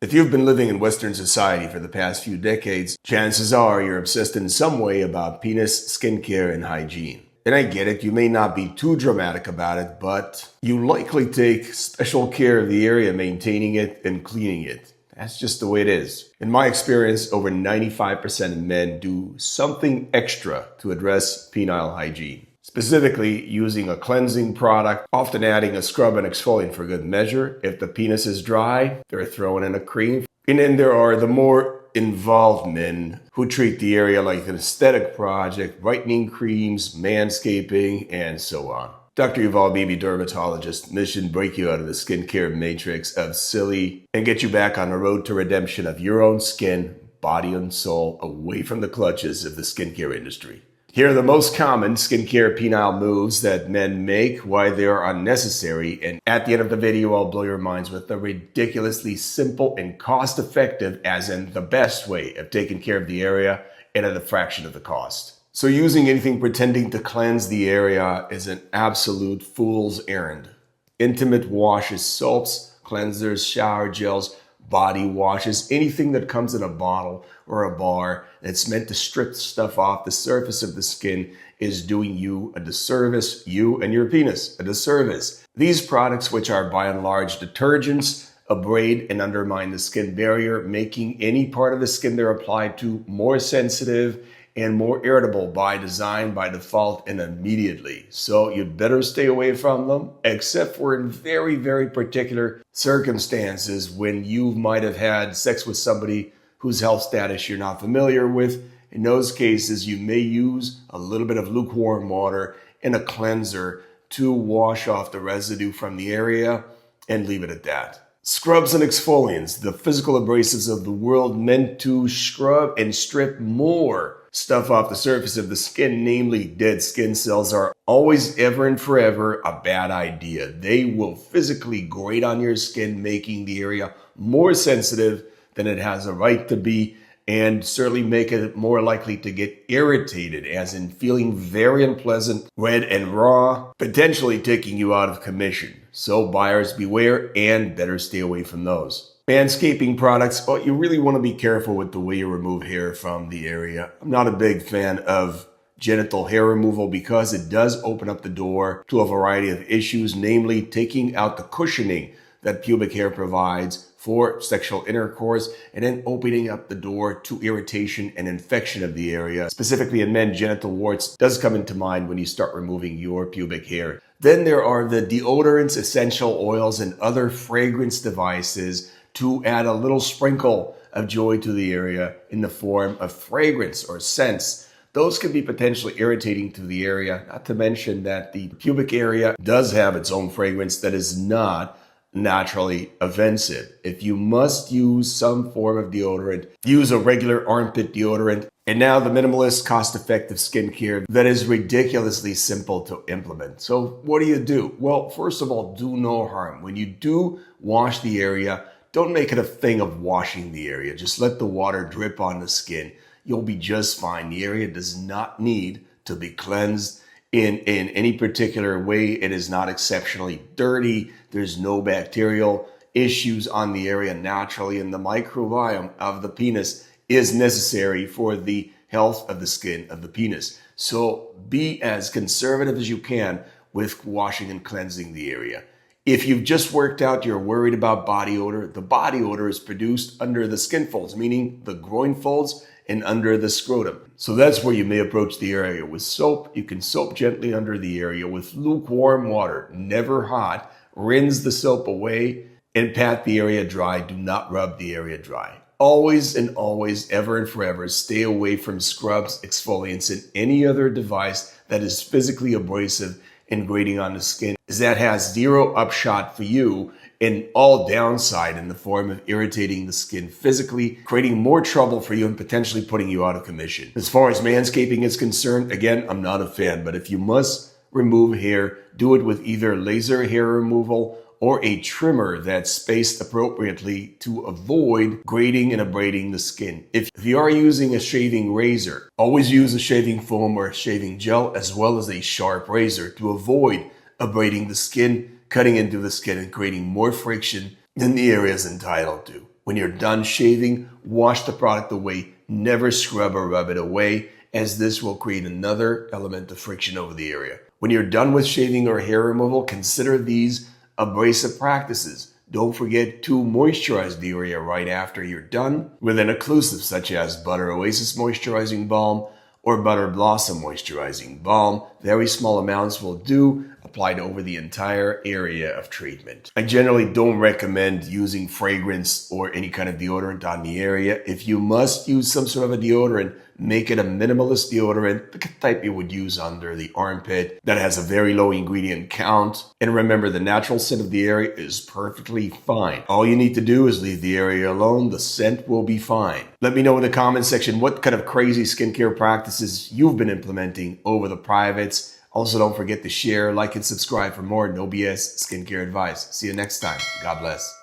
If you've been living in Western society for the past few decades, chances are you're obsessed in some way about penis skincare and hygiene. And I get it, you may not be too dramatic about it, but you likely take special care of the area, maintaining it and cleaning it. That's just the way it is. In my experience, over 95% of men do something extra to address penile hygiene. Specifically, using a cleansing product, often adding a scrub and exfoliant for good measure. If the penis is dry, they're throwing in a cream. And then there are the more involved men who treat the area like an aesthetic project, brightening creams, manscaping, and so on. Dr. Yuval Bibi, dermatologist, mission break you out of the skincare matrix of silly and get you back on the road to redemption of your own skin, body, and soul away from the clutches of the skincare industry. Here are the most common skincare penile moves that men make, why they are unnecessary, and at the end of the video, I'll blow your minds with the ridiculously simple and cost-effective, as in the best way of taking care of the area and at a fraction of the cost. So using anything pretending to cleanse the area is an absolute fool's errand. Intimate washes, soaps, cleansers, shower gels, body washes, anything that comes in a bottle or a bar that's meant to strip stuff off the surface of the skin is doing you a disservice, you and your penis a disservice. These products, which are by and large detergents, abrade and undermine the skin barrier, making any part of the skin they're applied to more sensitive and more irritable by design, by default, and immediately. So you'd better stay away from them, except for in very, very particular circumstances when you might have had sex with somebody whose health status you're not familiar with. In those cases, you may use a little bit of lukewarm water and a cleanser to wash off the residue from the area and leave it at that. Scrubs and exfoliants, the physical abrasives of the world meant to scrub and strip more stuff off the surface of the skin, namely dead skin cells, are always, ever and forever a bad idea. They will physically grate on your skin, making the area more sensitive than it has a right to be, and certainly make it more likely to get irritated, as in feeling very unpleasant, red and raw, potentially taking you out of commission. So buyers beware and better stay away from those. Manscaping products, well, you really want to be careful with the way you remove hair from the area. I'm not a big fan of genital hair removal because it does open up the door to a variety of issues, namely taking out the cushioning that pubic hair provides for sexual intercourse, and then opening up the door to irritation and infection of the area. Specifically in men, genital warts does come into mind when you start removing your pubic hair. Then there are the deodorants, essential oils, and other fragrance devices to add a little sprinkle of joy to the area in the form of fragrance or scents. Those can be potentially irritating to the area, not to mention that the pubic area does have its own fragrance that is not naturally offensive. If you must use some form of deodorant, use a regular armpit deodorant. And now the minimalist, cost-effective skincare that is ridiculously simple to implement. So what do? Well, first of all, do no harm. When you do wash the area, don't make it a thing of washing the area. Just let the water drip on the skin. You'll be just fine. The area does not need to be cleansed in any particular way. It is not exceptionally dirty. There's no bacterial issues on the area naturally, and the microbiome of the penis is necessary for the health of the skin of the penis. So be as conservative as you can with washing and cleansing the area. If you've just worked out, you're worried about body odor, the body odor is produced under the skin folds, meaning the groin folds and under the scrotum. So that's where you may approach the area with soap. You can soap gently under the area with lukewarm water, never hot. Rinse the soap away and pat the area dry. Do not rub the area dry. Always and always, ever and forever, stay away from scrubs, exfoliants, and any other device that is physically abrasive and grating on the skin, as that has zero upshot for you and all downside in the form of irritating the skin physically, creating more trouble for you and potentially putting you out of commission. As far as manscaping is concerned, again, I'm not a fan, but if you must remove hair, do it with either laser hair removal or a trimmer that's spaced appropriately to avoid grating and abrading the skin. If you are using a shaving razor, always use a shaving foam or a shaving gel as well as a sharp razor to avoid abrading the skin, cutting into the skin and creating more friction than the area is entitled to. When you're done shaving, wash the product away. Never scrub or rub it away, as this will create another element of friction over the area. When you're done with shaving or hair removal, consider these abrasive practices. Don't forget to moisturize the area right after you're done with an occlusive such as Butter Oasis Moisturizing Balm or Butter Blossom Moisturizing Balm. Very small amounts will do, applied over the entire area of treatment. I generally don't recommend using fragrance or any kind of deodorant on the area. If you must use some sort of a deodorant, make it a minimalist deodorant, the type you would use under the armpit that has a very low ingredient count. And remember, the natural scent of the area is perfectly fine. All you need to do is leave the area alone. The scent will be fine. Let me know in the comment section what kind of crazy skincare practices you've been implementing over the privates. Also, don't forget to share, like, and subscribe for more no BS skincare advice. See you next time. God bless.